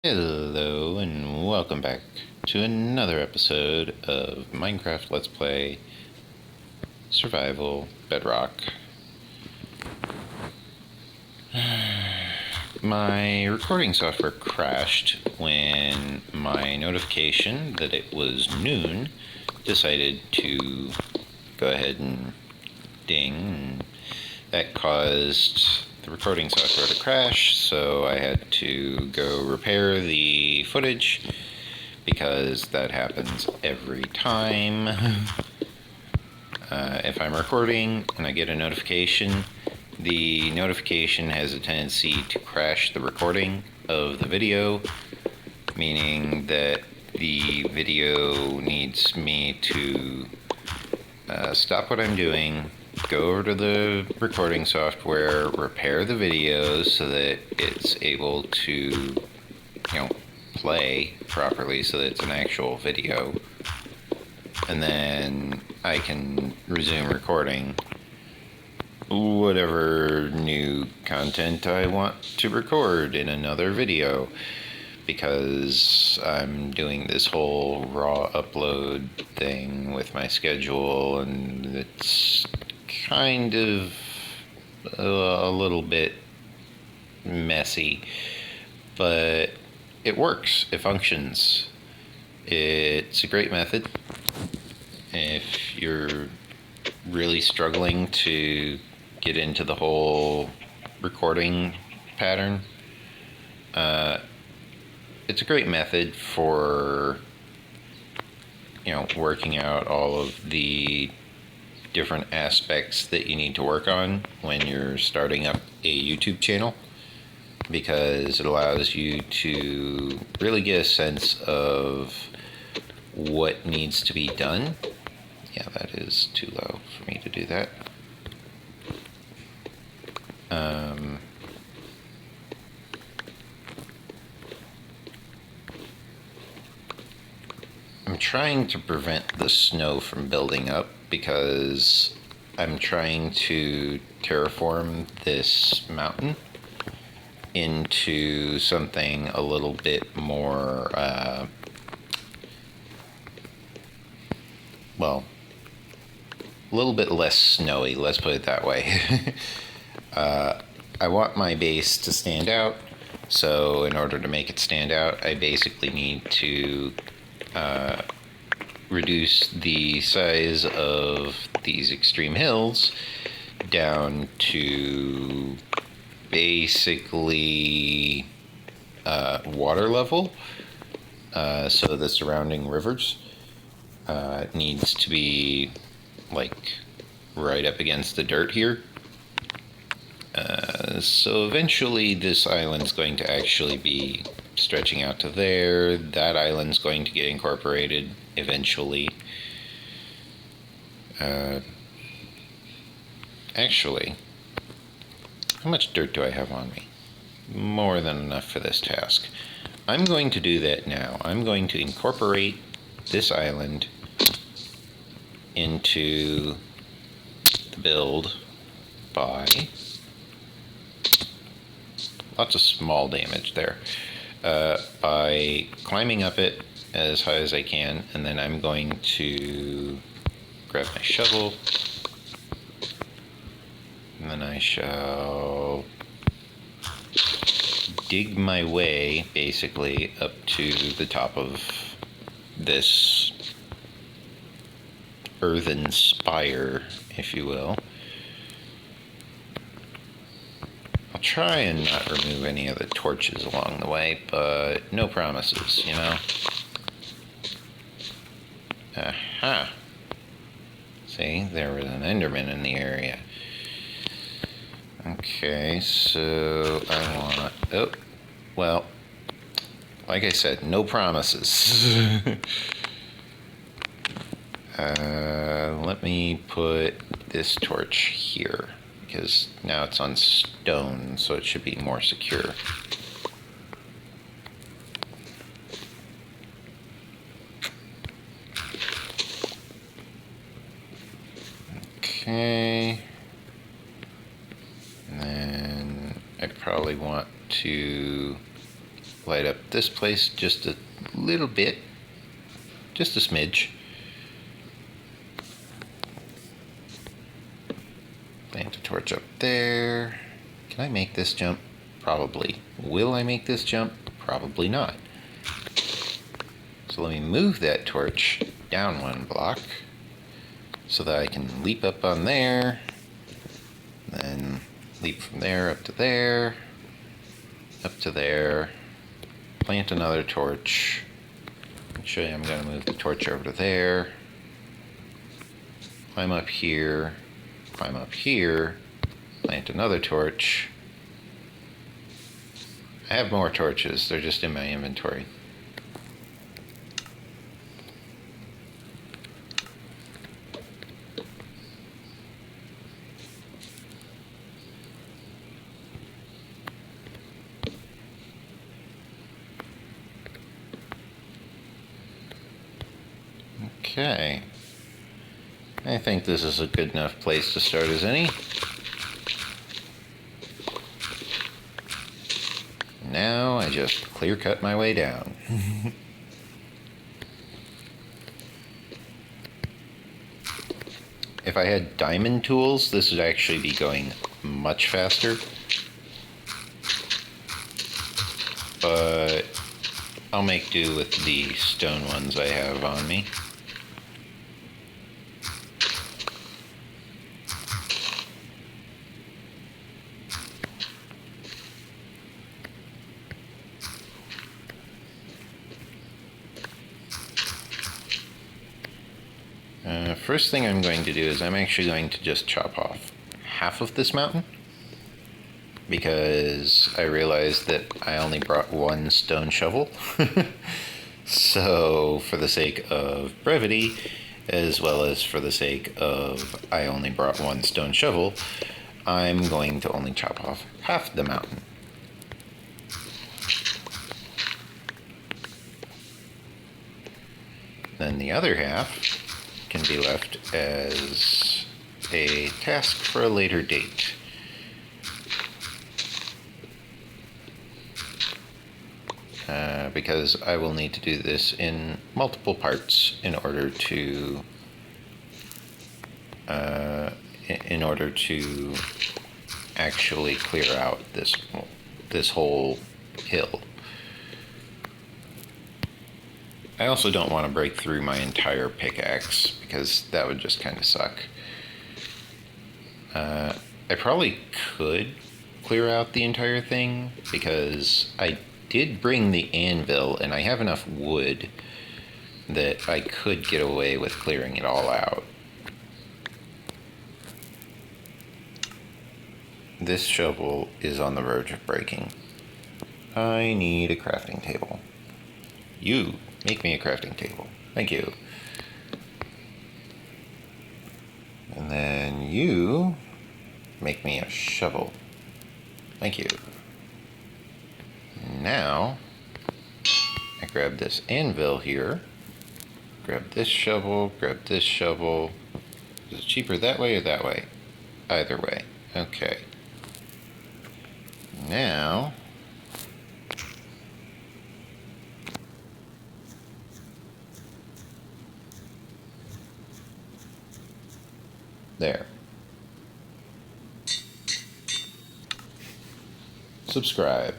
Hello and welcome back to another episode of Minecraft Let's Play Survival Bedrock. My recording software crashed when my notification that it was noon decided to go ahead and ding, and that caused the recording software to crash, so I had to go repair the footage because that happens every time. If I'm recording and I get a notification, the notification has a tendency to crash the recording of the video, meaning that the video needs me to stop what I'm doing, go over to the recording software, repair the video so that it's able to, play properly so that it's an actual video. And then I can resume recording whatever new content I want to record in another video, because I'm doing this whole raw upload thing with my schedule, and it's kind of a little bit messy, but it works, it functions. It's a great method if you're really struggling to get into the whole recording pattern. It's a great method for working out all of the different aspects that you need to work on when you're starting up a YouTube channel, because it allows you to really get a sense of what needs to be done. Yeah, that is too low for me to do that. I'm trying to prevent the snow from building up because I'm trying to terraform this mountain into something a little bit more, well, a little bit less snowy, let's put it that way. I want my base to stand out, so in order to make it stand out, I basically need to reduce the size of these extreme hills down to basically water level, so the surrounding rivers needs to be like right up against the dirt here. So eventually this island's going to actually be stretching out to there. That island's going to get incorporated eventually. Actually, how much dirt do I have on me? More than enough for this task. I'm going to do that now. I'm going to incorporate this island into the build by lots of small damage there, by climbing up it as high as I can, and then I'm going to grab my shovel, and then I shall dig my way basically up to the top of this earthen spire, if you will. I'll try and not remove any of the torches along the way, but no promises, Aha! See, there was an Enderman in the area. Okay, so I want... Oh, well, like I said, no promises. Let me put this torch here, because now it's on stone, so it should be more secure. Okay. And then I probably want to light up this place just a little bit, just a smidge. Plant a torch up there. Can I make this jump? Probably. Will I make this jump? Probably not. So let me move that torch down 1 block so that I can leap up on there, then leap from there up to there, up to there, plant another torch. Actually, I'm going to move the torch over to there, climb up here, plant another torch. I have more torches, they're just in my inventory. Okay, I think this is a good enough place to start as any. Now I just clear cut my way down. If I had diamond tools, this would actually be going much faster. But I'll make do with the stone ones I have on me. First thing I'm going to do is I'm actually going to just chop off half of this mountain, because I realized that I only brought 1 stone shovel. So for the sake of brevity, as well as for the sake of I only brought 1 stone shovel, I'm going to only chop off half the mountain. Then the other half can be left as a task for a later date. Because I will need to do this in multiple parts in order to actually clear out this whole hill. I also don't want to break through my entire pickaxe, because that would just kind of suck. I probably could clear out the entire thing, because I did bring the anvil, and I have enough wood that I could get away with clearing it all out. This shovel is on the verge of breaking. I need a crafting table. You, make me a crafting table. Thank you. And then you, make me a shovel. Thank you. Now, I grab this anvil here, grab this shovel, grab this shovel. Is it cheaper that way or that way? Either way. Okay. Now, there. Subscribe.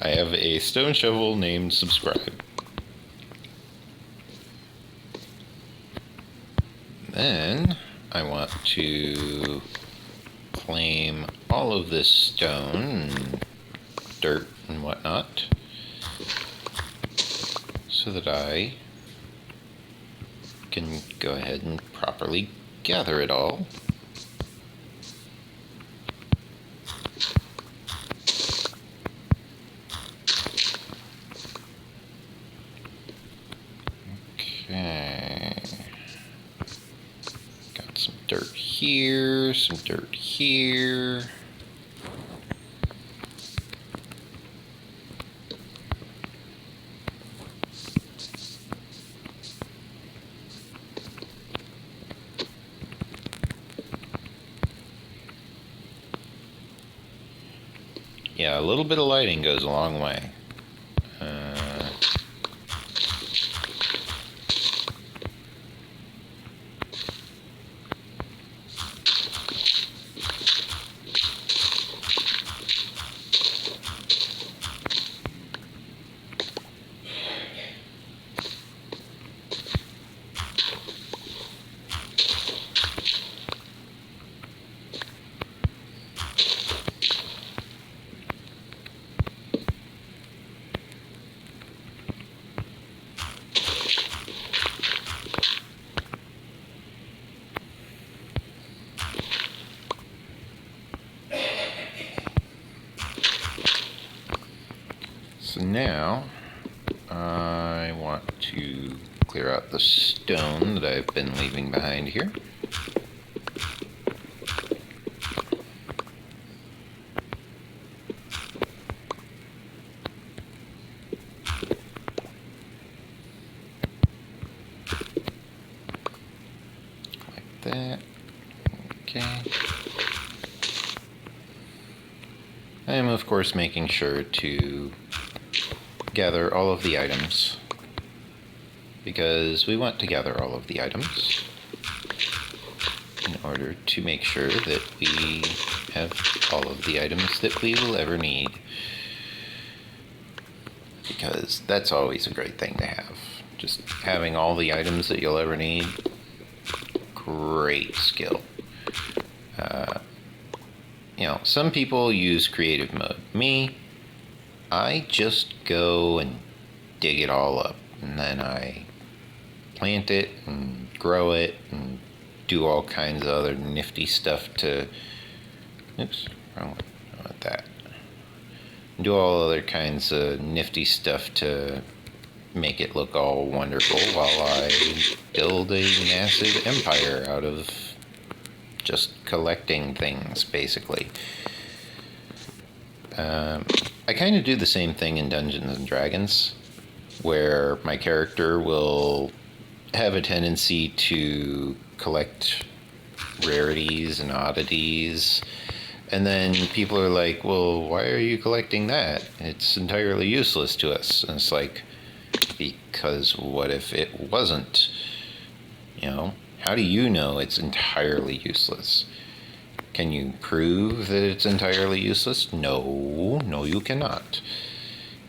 I have a stone shovel named Subscribe. Then I want to claim all of this stone and dirt and whatnot so that I can go ahead and properly gather it all. Okay. Got some dirt here, some dirt here. Yeah, a little bit of lighting goes a long way. So now I want to clear out the stone that I've been leaving behind here. Like that. Okay. I am, of course, making sure to gather all of the items, because we want to gather all of the items in order to make sure that we have all of the items that we will ever need, because that's always a great thing to have. Just having all the items that you'll ever need, great skill. You know, some people use creative mode. Me, I just go and dig it all up, and then I plant it and grow it and do all kinds of other nifty stuff to, oops, wrong one, I want that. Do all other kinds of nifty stuff to make it look all wonderful while I build a massive empire out of just collecting things, basically. I kind of do the same thing in Dungeons and Dragons, where my character will have a tendency to collect rarities and oddities, and then people are like, well, why are you collecting that? It's entirely useless to us. And it's like, because what if it wasn't? You know, how do you know it's entirely useless? Can you prove that it's entirely useless? No, you cannot.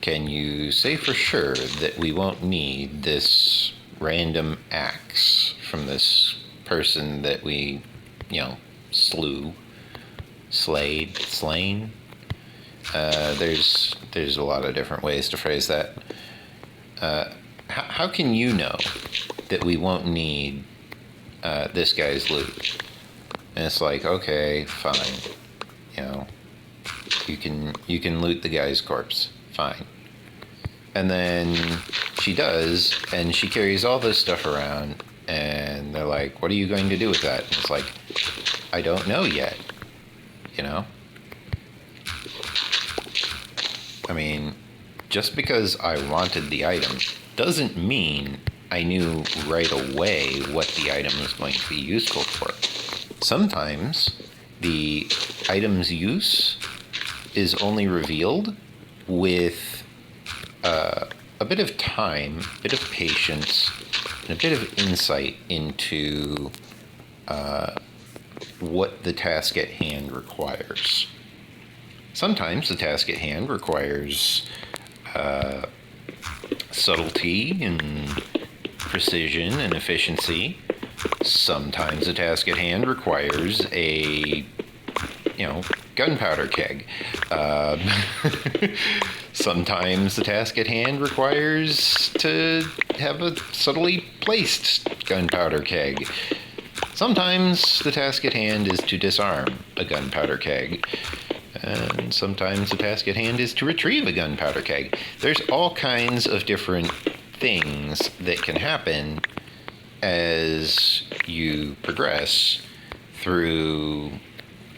Can you say for sure that we won't need this random axe from this person that we, you know, slain? There's a lot of different ways to phrase that. How can you know that we won't need this guy's loot? And it's like, okay, fine. You know, you can loot the guy's corpse, fine. And then she does, and she carries all this stuff around, and they're like, what are you going to do with that? And it's like, I don't know yet, you know? I mean, just because I wanted the item doesn't mean I knew right away what the item was going to be useful for. Sometimes the item's use is only revealed with a bit of time, a bit of patience, and a bit of insight into what the task at hand requires. Sometimes the task at hand requires subtlety and precision and efficiency. Sometimes the task at hand requires a, you know, gunpowder keg. Sometimes the task at hand requires to have a subtly placed gunpowder keg. Sometimes the task at hand is to disarm a gunpowder keg. And sometimes the task at hand is to retrieve a gunpowder keg. There's all kinds of different things that can happen as you progress through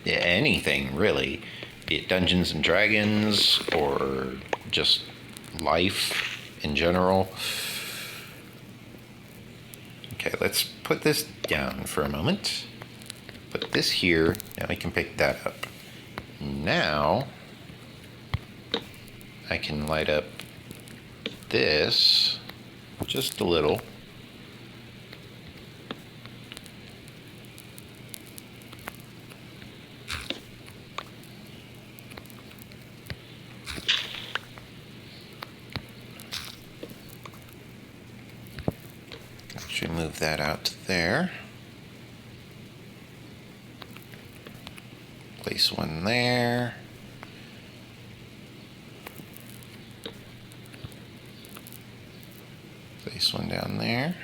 anything, really, be it Dungeons and Dragons or just life in general. Okay, let's put this down for a moment. Put this here, now we can pick that up. Now, I can light up this just a little. Should move that out to there. Place one there. Place one down there.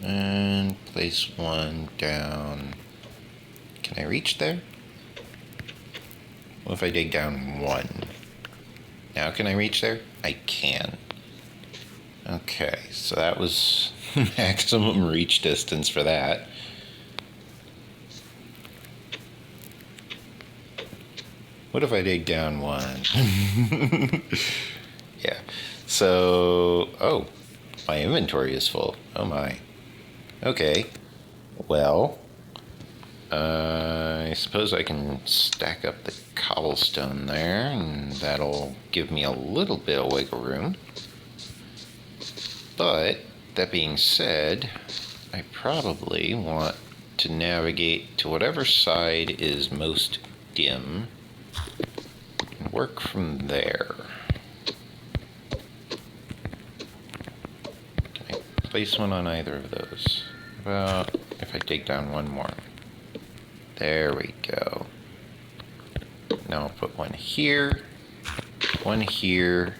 And place one down. Can I reach there? What if I dig down one? Now can I reach there? I can. Okay, so that was maximum reach distance for that. What if I dig down one? Yeah, so, oh, my inventory is full. Oh my. Okay, well, I suppose I can stack up the cobblestone there, and that'll give me a little bit of wiggle room. But, that being said, I probably want to navigate to whatever side is most dim and work from there. Can I place one on either of those? How about if I dig down one more? There we go. Now I'll put one here, one here.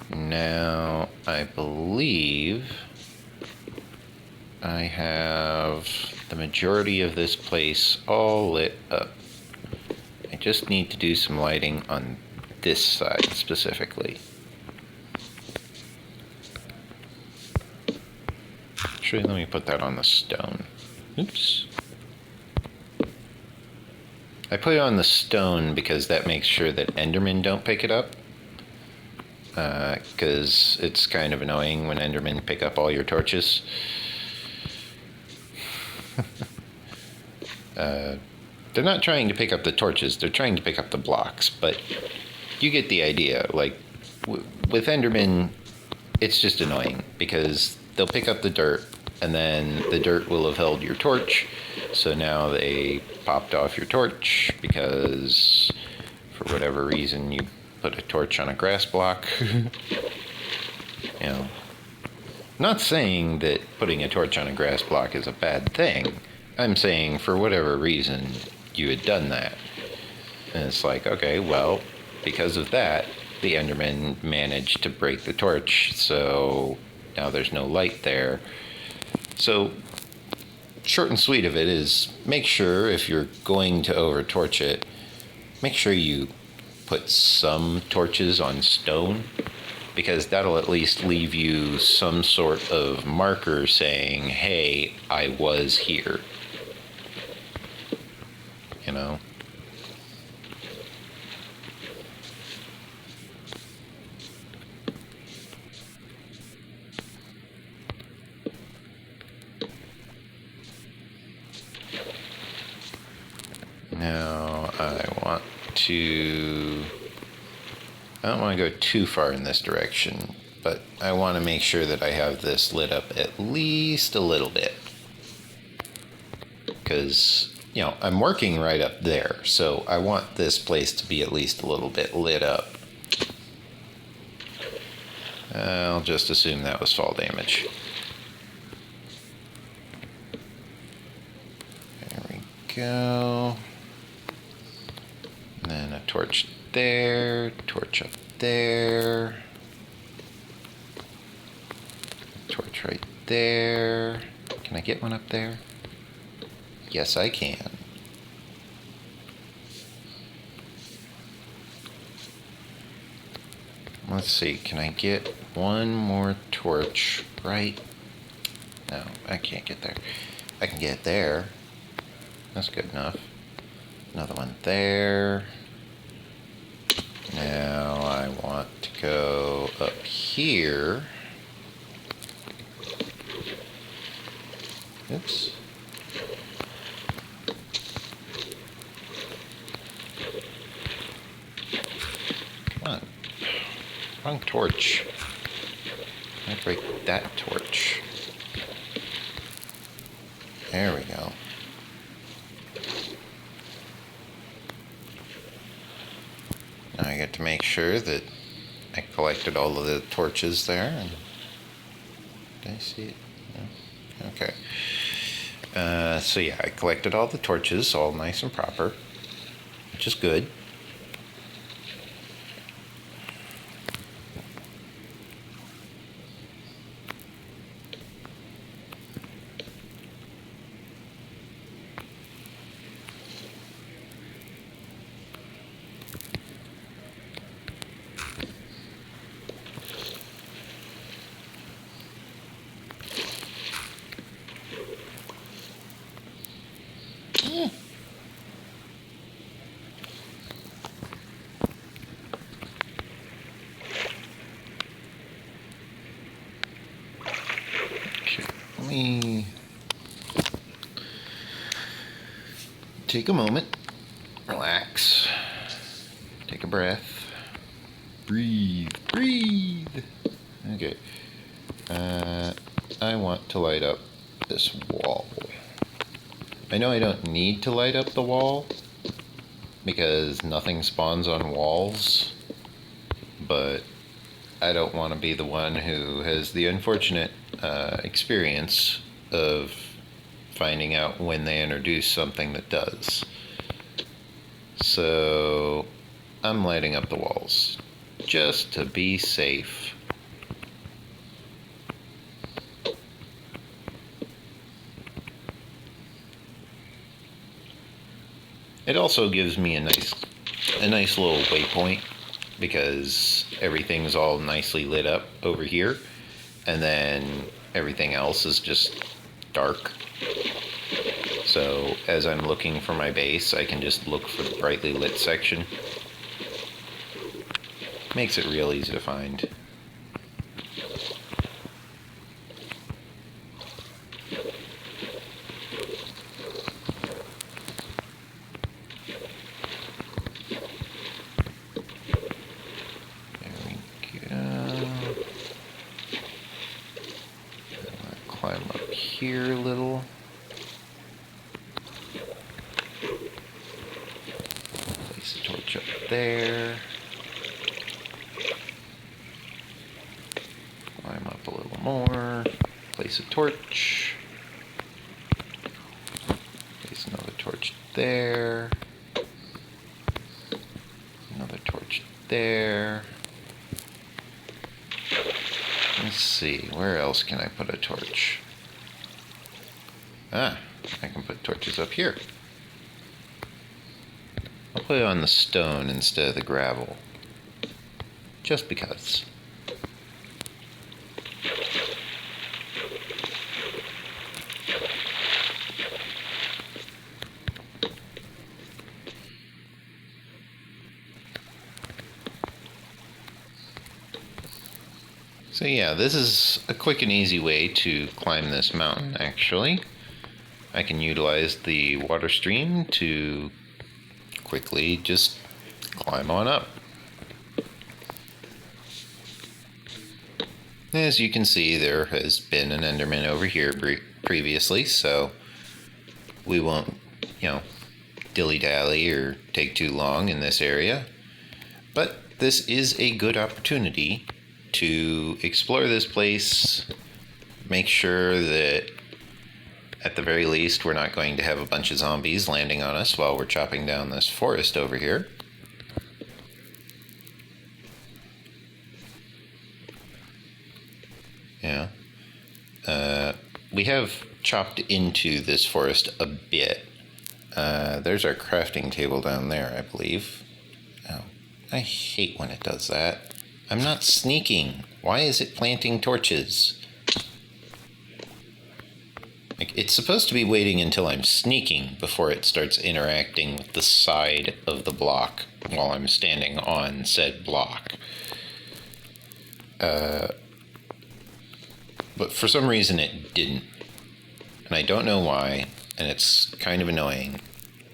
Now, I believe I have the majority of this place all lit up. I just need to do some lighting on this side specifically. Actually, let me put that on the stone. Oops. I put it on the stone because that makes sure that Endermen don't pick it up. Because it's kind of annoying when Endermen pick up all your torches. They're not trying to pick up the torches, they're trying to pick up the blocks, but you get the idea. Like, with Endermen, it's just annoying, because they'll pick up the dirt, and then the dirt will have held your torch, so now they popped off your torch, because for whatever reason you put a torch on a grass block. You know, I'm not saying that putting a torch on a grass block is a bad thing. I'm saying for whatever reason you had done that. And it's like, okay, well, because of that, the Enderman managed to break the torch, so now there's no light there. So, short and sweet of it is, make sure if you're going to over-torch it, make sure you put some torches on stone, because that'll at least leave you some sort of marker saying, hey, I was here. You know? Now I don't want to go too far in this direction, but I want to make sure that I have this lit up at least a little bit. Because, you know, I'm working right up there, so I want this place to be at least a little bit lit up. I'll just assume that was fall damage. There we go. And then a torch there, torch up there, torch right there. Can I get one up there? Yes, I can. Let's see, can I get one more torch right? No, I can't get there. I can get there. That's good enough. Another one there. Now I want to go up here. Oops. Come on. torch. I break that torch. There we go. Now I get to make sure that I collected all of the torches there. And did I see it? No? Okay. So yeah, I collected all the torches, all nice and proper, which is good. Let me take a moment, relax, take a breath, breathe, breathe. Okay, I want to light up this wall. I know I don't need to light up the wall because nothing spawns on walls, but I don't want to be the one who has the unfortunate experience of finding out when they introduce something that does. So I'm lighting up the walls just to be safe. It also gives me a nice little waypoint because everything's all nicely lit up over here, and then everything else is just dark. So as I'm looking for my base, I can just look for the brightly lit section. Makes it real easy to find. Climb up here a little. Place a torch up there. Climb up a little more. Place a torch. Place another torch there. Another torch there. Let's see, where else can I put a torch? Ah, I can put torches up here. I'll put it on the stone instead of the gravel. Just because. So yeah, this is a quick and easy way to climb this mountain, actually. I can utilize the water stream to quickly just climb on up. As you can see, there has been an Enderman over here previously, so we won't, dilly-dally or take too long in this area. But this is a good opportunity to explore this place, make sure that at the very least we're not going to have a bunch of zombies landing on us while we're chopping down this forest over here. Yeah. We have chopped into this forest a bit. There's our crafting table down there, I believe. Oh, I hate when it does that. I'm not sneaking. Why is it planting torches? It's supposed to be waiting until I'm sneaking before it starts interacting with the side of the block while I'm standing on said block. But for some reason it didn't. And I don't know why, and it's kind of annoying.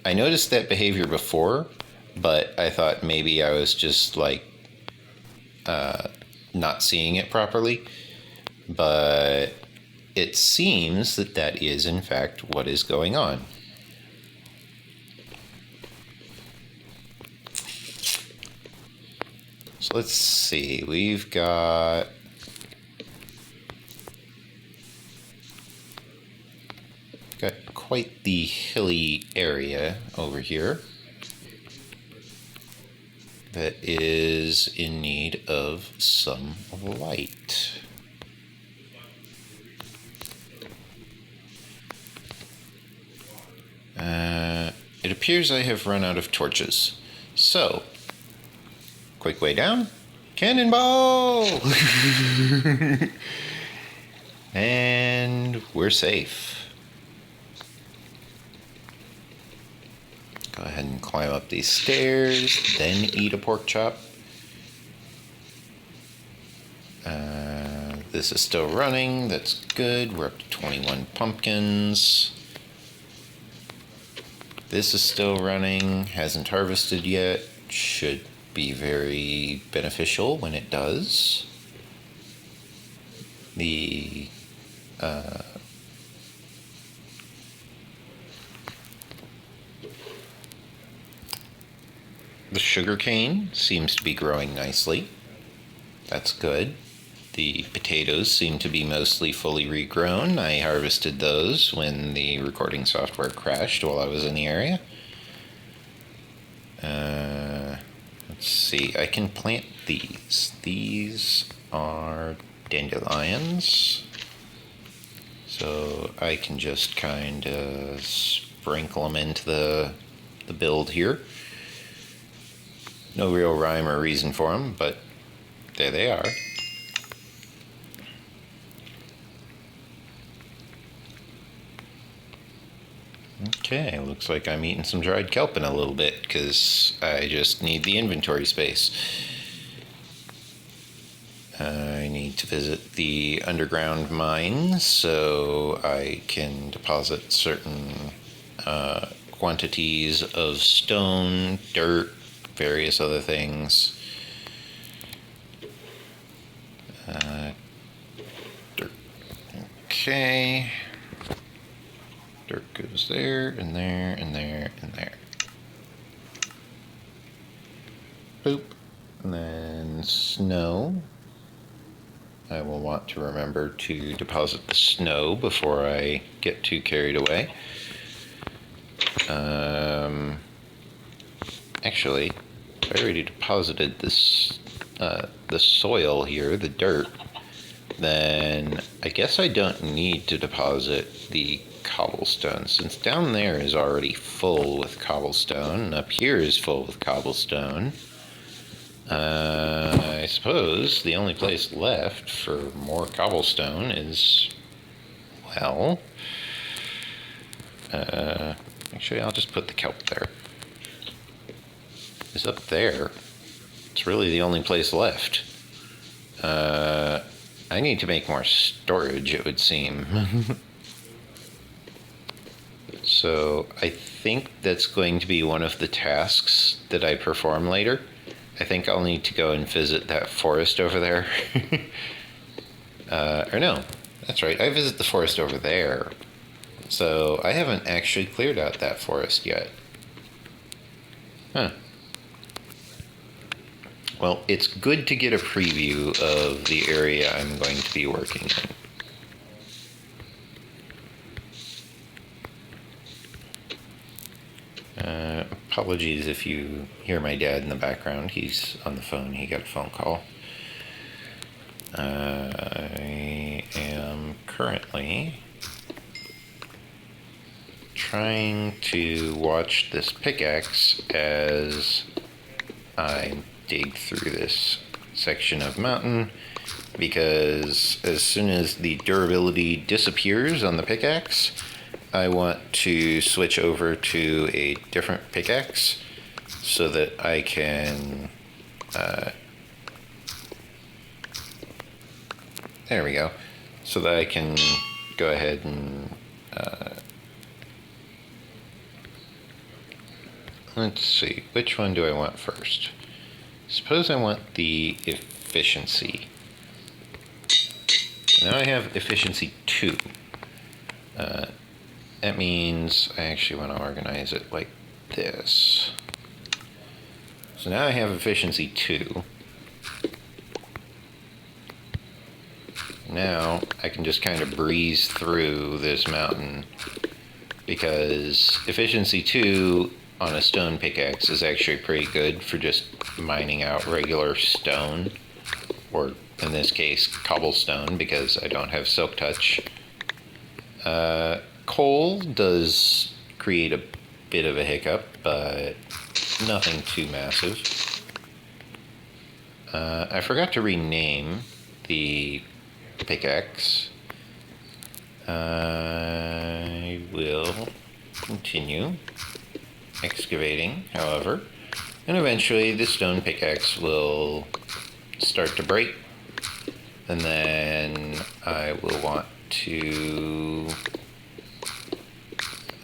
I noticed that behavior before, but I thought maybe I was just not seeing it properly, but it seems that that is in fact what is going on. So let's see, we've got quite the hilly area over here that is in need of some light. It appears I have run out of torches. So, quick way down. Cannonball! And we're safe. Go ahead and climb up these stairs, then eat a pork chop. This is still running, that's good. We're up to 21 pumpkins. This is still running, hasn't harvested yet. Should be very beneficial when it does. The sugarcane seems to be growing nicely. That's good. The potatoes seem to be mostly fully regrown. I harvested those when the recording software crashed while I was in the area. Let's see, I can plant these. These are dandelions. So I can just kind of sprinkle them into the build here. No real rhyme or reason for them, but there they are. Okay, looks like I'm eating some dried kelp in a little bit because I just need the inventory space. I need to visit the underground mines so I can deposit certain quantities of stone, dirt, various other things. Dirt. Okay. Dirt goes there, and there, and there, and there. Boop. And then snow. I will want to remember to deposit the snow before I get too carried away. Actually, I already deposited this, the soil here, the dirt, then I guess I don't need to deposit the cobblestone, since down there is already full with cobblestone, and up here is full with cobblestone. I suppose the only place left for more cobblestone is, well, actually I'll just put the kelp there. It's up there. It's really the only place left. I need to make more storage, it would seem. So I think that's going to be one of the tasks that I perform later. I think I'll need to go and visit that forest over there. Or no, that's right, I visit the forest over there. So I haven't actually cleared out that forest yet. Huh. Well, it's good to get a preview of the area I'm going to be working in. Apologies if you hear my dad in the background. He's on the phone. He got a phone call. I am currently trying to watch this pickaxe as I dig through this section of mountain, because as soon as the durability disappears on the pickaxe, I want to switch over to a different pickaxe so that I can there we go, so that I can go ahead and let's see, which one do I want first? Suppose I want the efficiency. So now I have efficiency 2. That means I actually want to organize it like this. So now I have efficiency 2. Now I can just kind of breeze through this mountain, because efficiency 2 on a stone pickaxe is actually pretty good for just mining out regular stone, or in this case cobblestone, because I don't have silk touch. Coal does create a bit of a hiccup, but nothing too massive. I forgot to rename the pickaxe. I will continue excavating, however, and eventually the stone pickaxe will start to break, and then I will want to,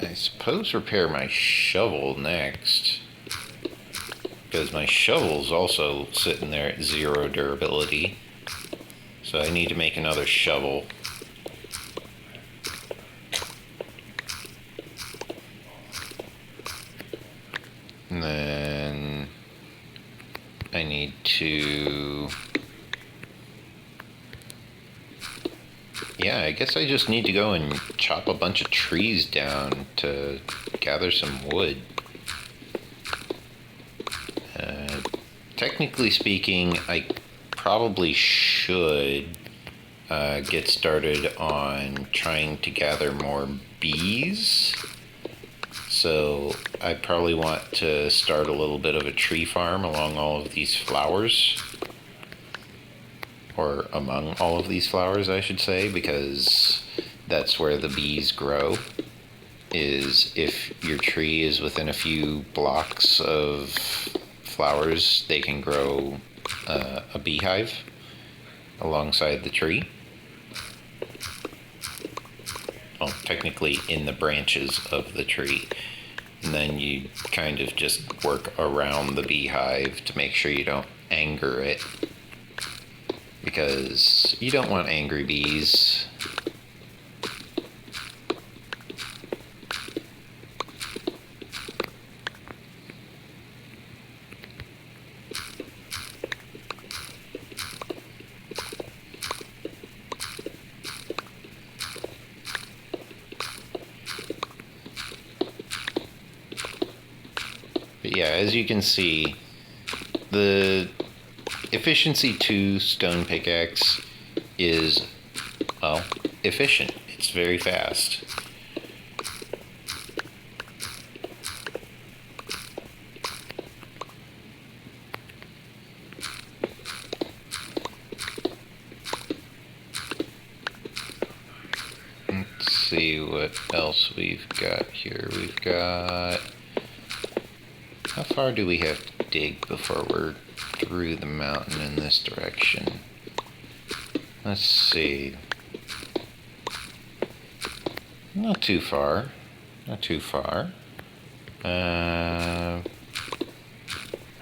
I suppose, repair my shovel next, because my shovel's also sitting there at 0 durability, so I need to make another shovel. And then I need to, yeah, I guess I just need to go and chop a bunch of trees down to gather some wood. Technically speaking, I probably should get started on trying to gather more bees. So I probably want to start a little bit of a tree farm along all of these flowers. Or among all of these flowers, I should say, because that's where the bees grow. Is if your tree is within a few blocks of flowers, they can grow a beehive alongside the tree. Well, technically in the branches of the tree. And then you kind of just work around the beehive to make sure you don't anger it, because you don't want angry bees. But yeah, as you can see, the efficiency 2 stone pickaxe is, well, efficient. It's very fast. Let's see what else we've got here. We've got, how far do we have to dig before we're through the mountain in this direction? Let's see. Not too far. Not too far.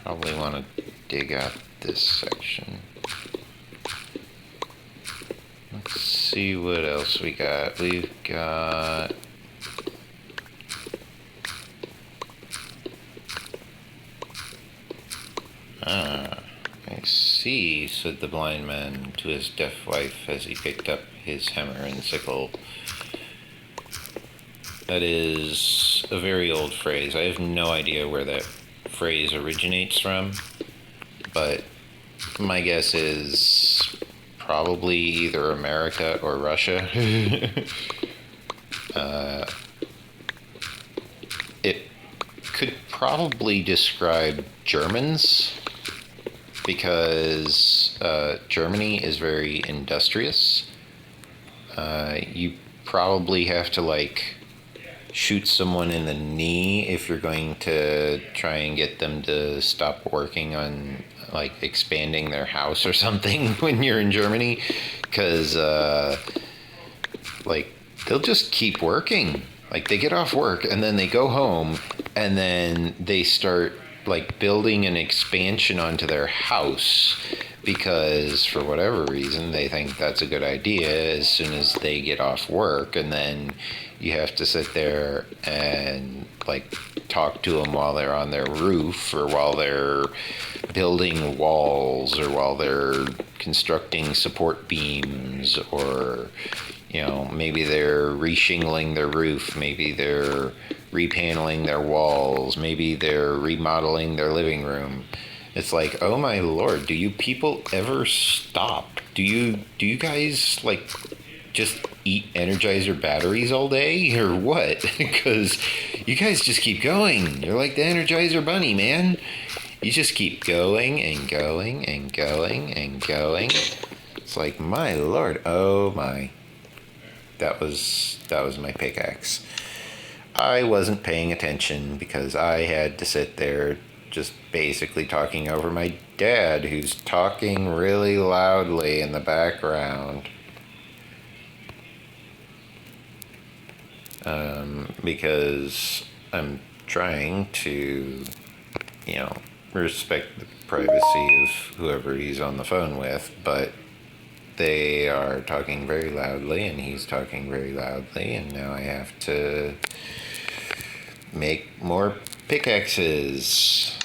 Probably want to dig out this section. Let's see what else we got. We've got, I see, said the blind man to his deaf wife as he picked up his hammer and sickle. That is a very old phrase. I have no idea where that phrase originates from, but my guess is probably either America or Russia. It could probably describe Germans, because Germany is very industrious. You probably have to like shoot someone in the knee if you're going to try and get them to stop working on like expanding their house or something when you're in Germany, because like they'll just keep working. Like they get off work and then they go home and then they start like building an expansion onto their house, because for whatever reason they think that's a good idea as soon as they get off work, and then you have to sit there and like talk to them while they're on their roof, or while they're building walls, or while they're constructing support beams, or maybe they're reshingling their roof, maybe they're repaneling their walls, maybe they're remodeling their living room. It's like, oh my lord, do you people ever stop? Do you guys like just eat Energizer batteries all day, or what? Because you guys just keep going. You're like the Energizer bunny, man. You just keep going and going and going and going. It's like, my lord, oh my. That was my pickaxe. I wasn't paying attention because I had to sit there just basically talking over my dad, who's talking really loudly in the background. Because I'm trying to, respect the privacy of whoever he's on the phone with, but they are talking very loudly, and he's talking very loudly, and now I have to make more pickaxes.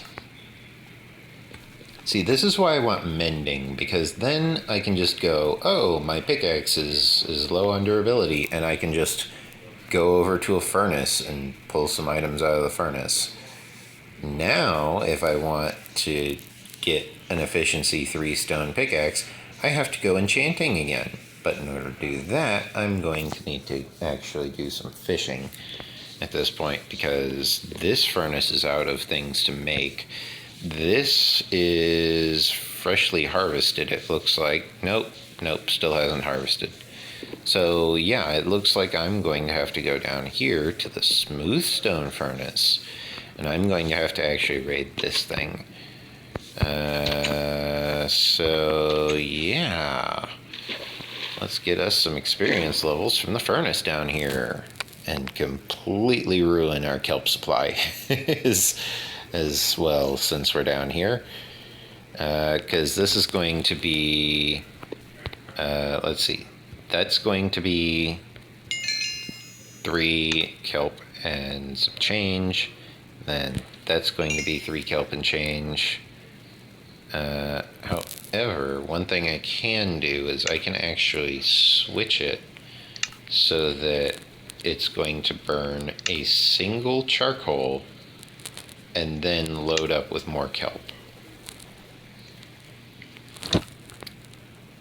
See, this is why I want mending, because then I can just go, oh, my pickaxe is low on durability, and I can just go over to a furnace and pull some items out of the furnace. Now, if I want to get an efficiency 3 stone pickaxe, I have to go enchanting again. But in order to do that, I'm going to need to actually do some fishing at this point, because this furnace is out of things to make. This is freshly harvested, it looks like. Nope, still hasn't harvested. So yeah, it looks like I'm going to have to go down here to the smooth stone furnace, and I'm going to have to actually raid this thing. So yeah, let's get us some experience levels from the furnace down here and completely ruin our kelp supply as well, since we're down here, because this is going to be let's see, that's going to be 3 kelp and some change, then that's going to be 3 kelp and change. However, one thing I can do is I can actually switch it so that it's going to burn a single charcoal and then load up with more kelp.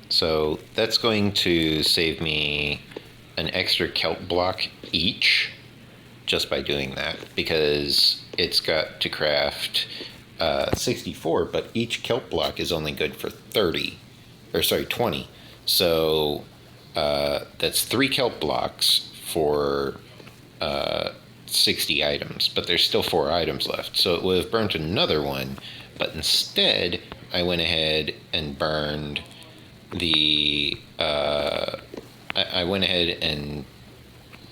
So that's going to save me an extra kelp block each just by doing that, because it's got to craft 64, but each kelp block is only good for 20. So that's 3 kelp blocks for 60 items, but there's still 4 items left. So it would have burnt another one, but instead I went ahead and burned the I went ahead and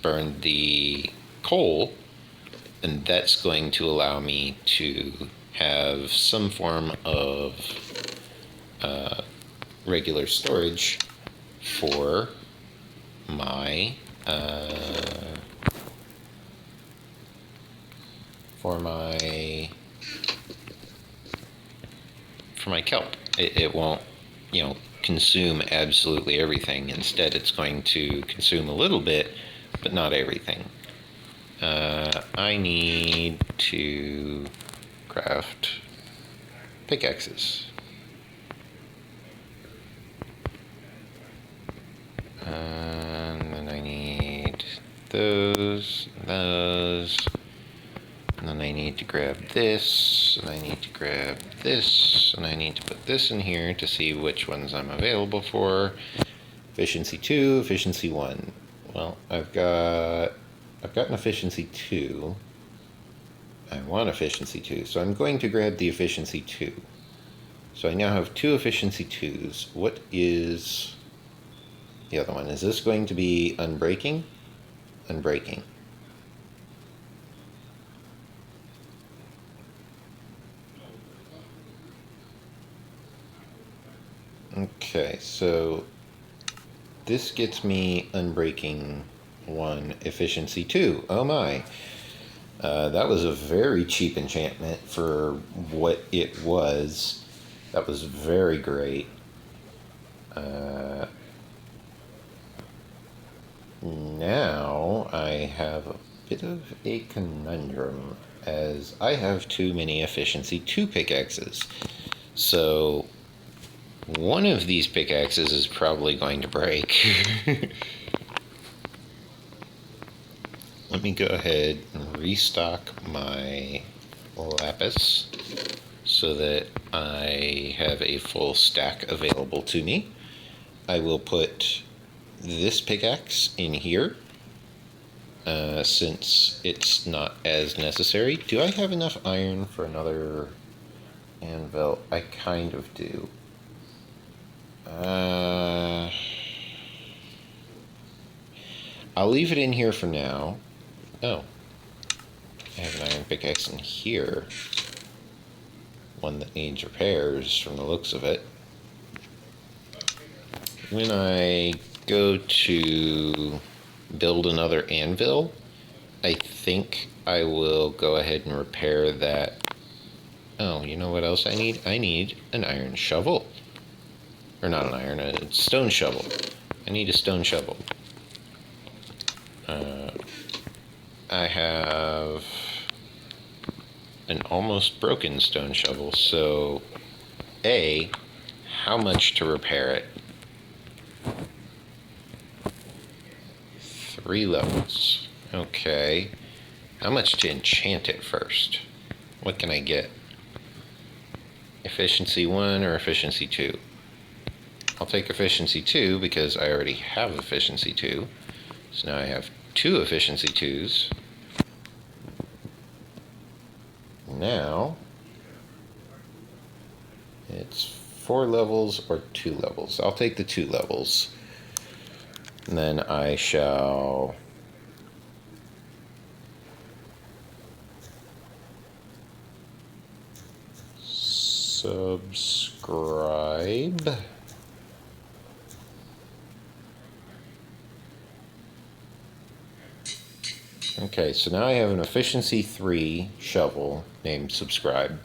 burned the coal, and that's going to allow me to have some form of regular storage for my kelp. It won't, consume absolutely everything. Instead, it's going to consume a little bit, but not everything. I need to craft pickaxes. And then I need those, and then I need to grab this, and I need to grab this, and I need to put this in here to see which ones I'm available for. Efficiency 2, efficiency 1. Well, I've got an efficiency 2. I want efficiency 2, so I'm going to grab the efficiency 2. So I now have 2 efficiency 2s. What is the other one? Is this going to be unbreaking? Unbreaking. Okay, so this gets me unbreaking 1, efficiency 2. Oh my. That was a very cheap enchantment for what it was. That was very great. Now I have a bit of a conundrum, as I have too many efficiency 2 pickaxes. So one of these pickaxes is probably going to break. Let me go ahead and restock my lapis so that I have a full stack available to me. I will put this pickaxe in here since it's not as necessary. Do I have enough iron for another anvil? I kind of do. I'll leave it in here for now. Oh, I have an iron pickaxe in here. One that needs repairs from the looks of it. When I go to build another anvil, I think I will go ahead and repair that. Oh, you know what else I need? I need an iron shovel. Or not an iron, a stone shovel. I need a stone shovel. I have an almost broken stone shovel, so A, how much to repair it? 3 levels. Okay. How much to enchant it first? What can I get? Efficiency 1 or efficiency 2? I'll take efficiency 2 because I already have efficiency 2. So now I have 2 efficiency 2s. Now it's 4 levels or 2 levels. I'll take the 2 levels. And then I shall subscribe. Okay, so now I have an efficiency 3 shovel named subscribe.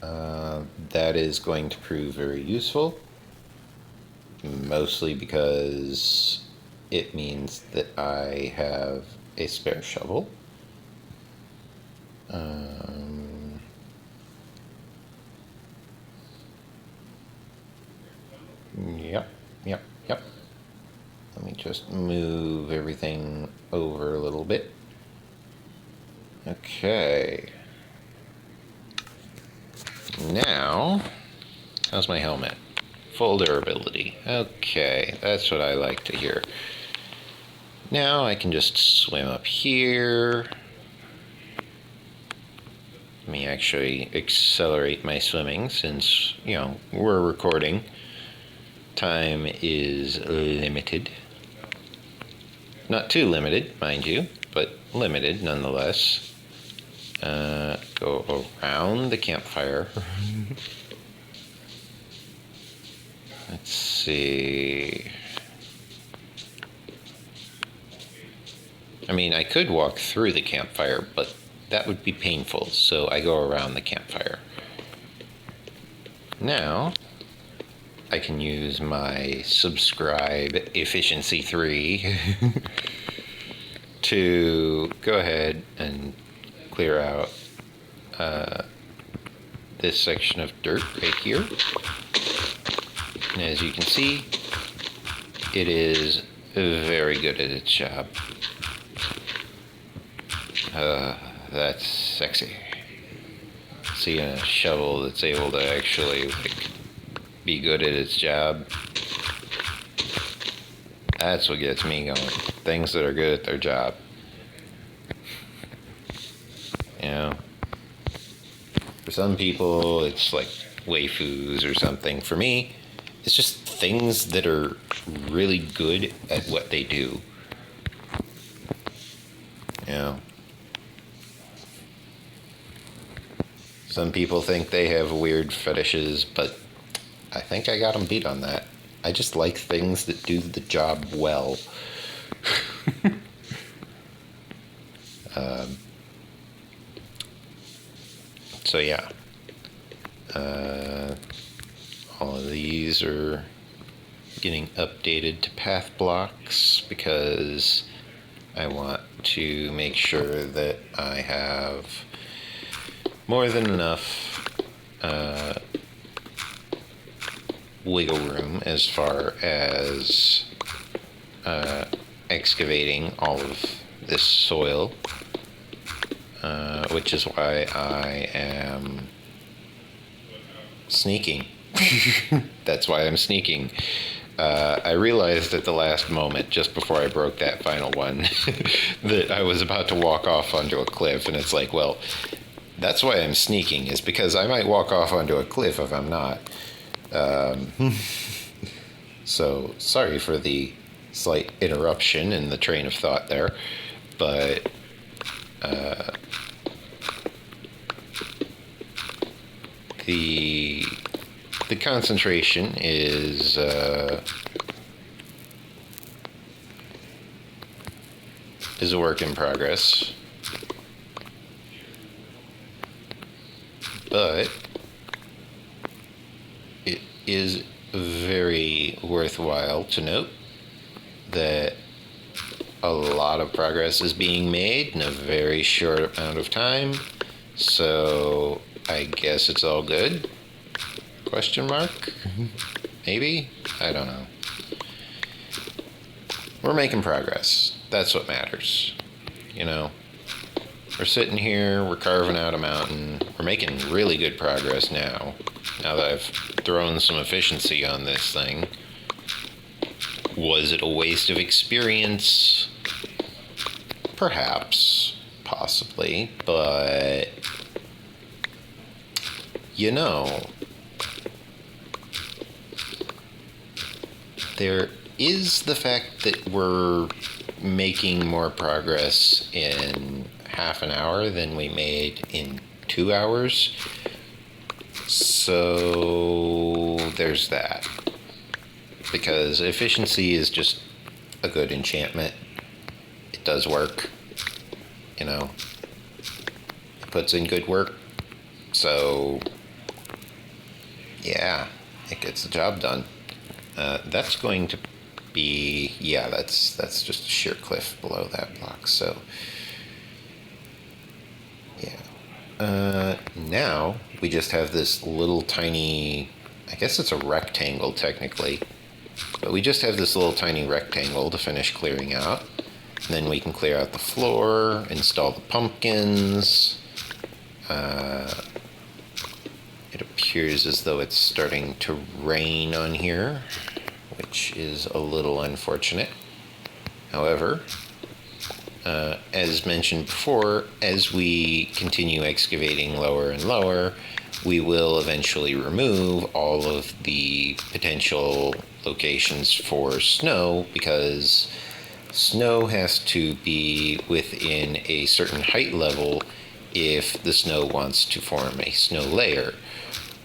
That is going to prove very useful, mostly because it means that I have a spare shovel. Yep. Let me just move everything over a little bit. Okay. Now, how's my helmet? Full durability. Okay, that's what I like to hear. Now I can just swim up here. Let me actually accelerate my swimming since, you know, we're recording. Time is limited. Not too limited, mind you, but limited nonetheless. Go around the campfire. Let's see. I mean, I could walk through the campfire, but that would be painful, so I go around the campfire. Now, I can use my subscribe efficiency 3 to go ahead and clear out this section of dirt right here. And as you can see, it is very good at its job. That's sexy. Seeing a shovel that's able to actually be good at its job. That's what gets me going. Things that are good at their job. You know, for some people it's like waifus or something. For me, it's just things that are really good at what they do. You know. Some people think they have weird fetishes, but I think I got them beat on that. I just like things that do the job well. So yeah. All of these are getting updated to path blocks because I want to make sure that I have more than enough wiggle room as far as excavating all of this soil, which is why I am sneaking. That's why I'm sneaking. I realized at the last moment, just before I broke that final one, that I was about to walk off onto a cliff, and it's like, well, that's why I'm sneaking, is because I might walk off onto a cliff if I'm not. So, sorry for the slight interruption in the train of thought there, but the concentration is a work in progress, but it is very worthwhile to note that a lot of progress is being made in a very short amount of time, so I guess it's all good? Question mark? Maybe? I don't know. We're making progress. That's what matters. You know, we're sitting here, we're carving out a mountain. We're making really good progress now. Now that I've thrown some efficiency on this thing. Was it a waste of experience? Perhaps. Possibly. But, you know, there is the fact that we're making more progress in half an hour than we made in 2 hours. So there's that. Because efficiency is just a good enchantment. It does work. You know, it puts in good work. So yeah, it gets the job done. That's going to be, yeah, that's just a sheer cliff below that block, so yeah. Now we just have this little tiny, I guess it's a rectangle technically, but we just have this little tiny rectangle to finish clearing out. And then we can clear out the floor, install the pumpkins. It appears as though it's starting to rain on here, which is a little unfortunate. However, as mentioned before, as we continue excavating lower and lower, we will eventually remove all of the potential locations for snow, because snow has to be within a certain height level if the snow wants to form a snow layer.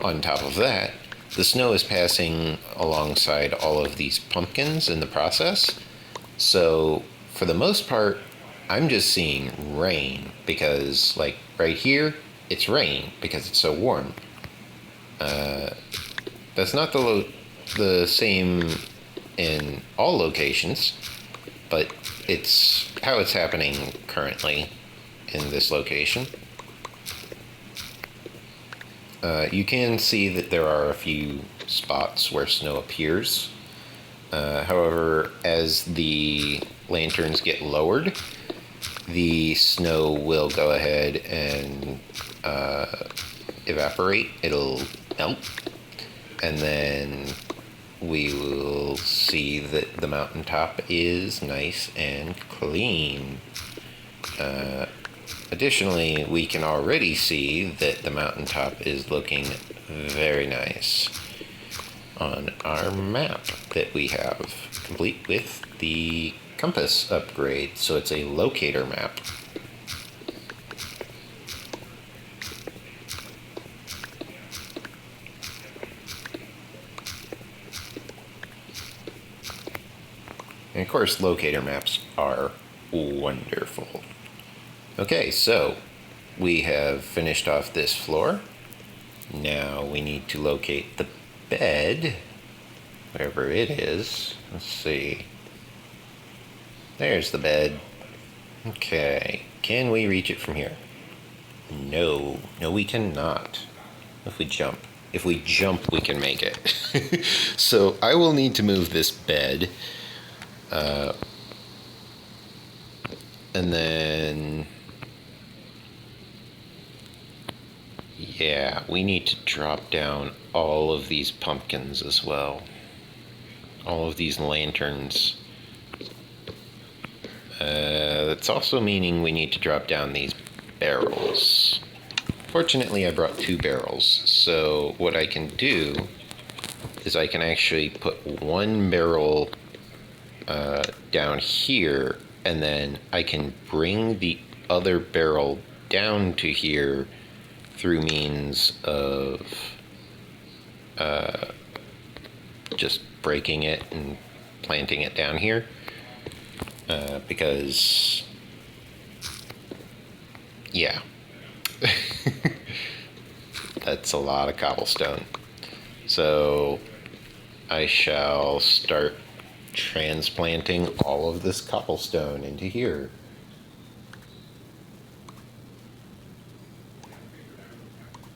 On top of that, the snow is passing alongside all of these pumpkins in the process. So for the most part, I'm just seeing rain because, like, right here, it's rain because it's so warm. That's not the same in all locations, but it's how it's happening currently in this location. You can see that there are a few spots where snow appears. However, as the lanterns get lowered, the snow will go ahead and evaporate. It'll melt. And then we will see that the mountaintop is nice and clean. Additionally, we can already see that the mountaintop is looking very nice on our map that we have, complete with the compass upgrade, so it's a locator map. And of course, locator maps are wonderful. Okay, so we have finished off this floor. Now we need to locate the bed, wherever it is. Let's see. There's the bed. Okay, can we reach it from here? No, we cannot. If we jump. If we jump, we can make it. So I will need to move this bed. And then... yeah, we need to drop down all of these pumpkins as well. All of these lanterns. That's also meaning we need to drop down these barrels. Fortunately, I brought 2 barrels, so what I can do is I can actually put 1 barrel down here, and then I can bring the other barrel down to here through means of just breaking it and planting it down here, because yeah. That's a lot of cobblestone. So I shall start transplanting all of this cobblestone into here.